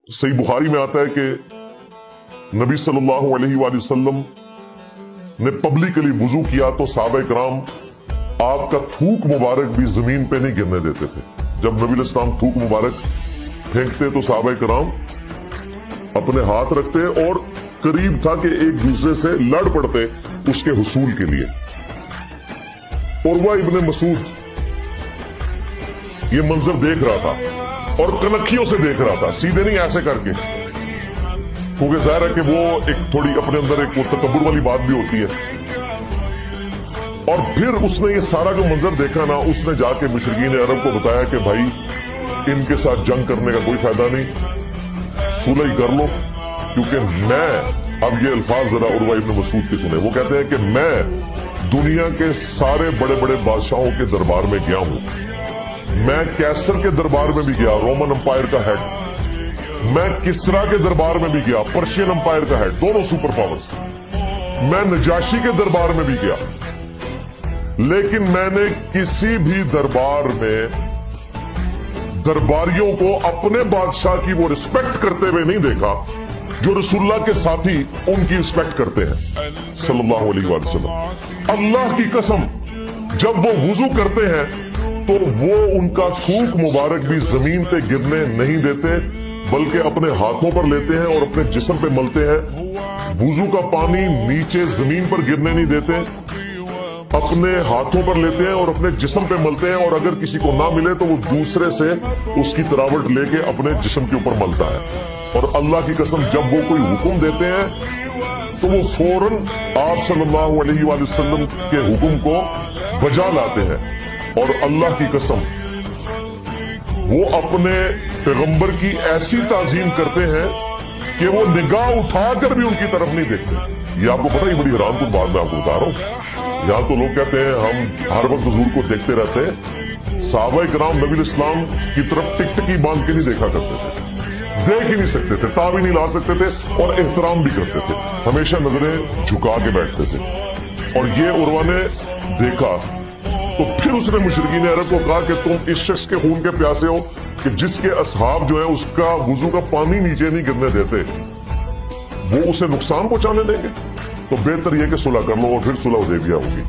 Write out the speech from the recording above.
सही बुखारी में आता है कि नबी सल्लल्लाहु अलैहि वसल्लम ने पब्लिकली वुजू किया तो सहाबा इकराम आपका थूक मुबारक भी जमीन पे नहीं गिरने देते थे। जब नबी इस्लाम थूक मुबारक फेंकते तो सहाबा इकराम अपने हाथ रखते और करीब था कि एक दूसरे से लड़ पड़ते उसके हुसूल के लिए। उर्वा इब्ने मसूद ये मंजर देख रहा था और कनखियों से देख रहा था, सीधे नहीं ऐसे करके, क्योंकि जाहिर है कि वो एक थोड़ी अपने अंदर एक तकब्बुर वाली बात भी होती है। और फिर उसने ये सारा जो मंजर देखा ना, उसने जाके मुशरिकीन अरब को बताया कि भाई इनके साथ जंग करने का कोई फायदा नहीं, सुलह कर लो। क्योंकि मैं, अब ये अल्फाज जरा उर्वा इब्न मसूद के सुने, वो कहते हैं कि मैं दुनिया के सारे बड़े बड़े बादशाहों के दरबार में गया हूं, मैं कैसर के दरबार में भी गया, रोमन अंपायर का हेड, मैं किसरा के दरबार में भी गया, पर्शियन अंपायर का हेड, दोनों सुपर पावर्स, मैं नजाशी के दरबार में भी गया, लेकिन मैंने किसी भी दरबार में दरबारियों को अपने बादशाह की वो रिस्पेक्ट करते हुए नहीं देखा जो रसूलुल्लाह के साथी उनकी रिस्पेक्ट करते हैं सल्लल्लाहु अलैहि वसल्लम। अल्लाह की कसम, जब वो वुजू करते हैं तो वो उनका थूक मुबारक भी जमीन पे गिरने नहीं देते, बल्कि अपने हाथों पर लेते हैं और अपने जिस्म पे मलते हैं। वुजू का पानी नीचे जमीन पर गिरने नहीं देते, अपने हाथों पर लेते हैं और अपने जिस्म पे मलते हैं, और अगर किसी को ना मिले तो वो दूसरे से उसकी तरावट लेके अपने जिस्म के ऊपर मलता है। और अल्लाह की कसम, जब वो कोई हुक्म देते हैं तो वो फौरन आप सल्लल्लाहु अलैहि वसल्लम के हुक्म को बजा लाते हैं। और अल्लाह की कसम, वो अपने पैगंबर की ऐसी ताजीम करते हैं कि वो निगाह उठाकर भी उनकी तरफ नहीं देखते। ये आपको पता ही, बड़ी हैरानकुन बात मैं आपको बता रहा हूं। यहां तो लोग कहते हैं हम हर वक्त हुजूर को देखते रहते हैं, सहाबा इकराम नबी इस्लाम की तरफ टिकटकी बांध के नहीं देखा करते थे, देख ही नहीं सकते थे, ताबी नहीं ला सकते थे, और एहतराम भी करते थे, हमेशा नजरें झुका के बैठते थे। और ये उर्वा ने देखा तो फिर उसने मुशरिकीन अरब को कहा कि तुम इस शख्स के खून के प्यासे हो कि जिसके असहाब जो है उसका वुजू का पानी नीचे नहीं गिरने देते, वो उसे नुकसान पहुंचाने देंगे, तो बेहतर यह कि सुलह कर लो। और फिर सुलह हुदैबिया होगी।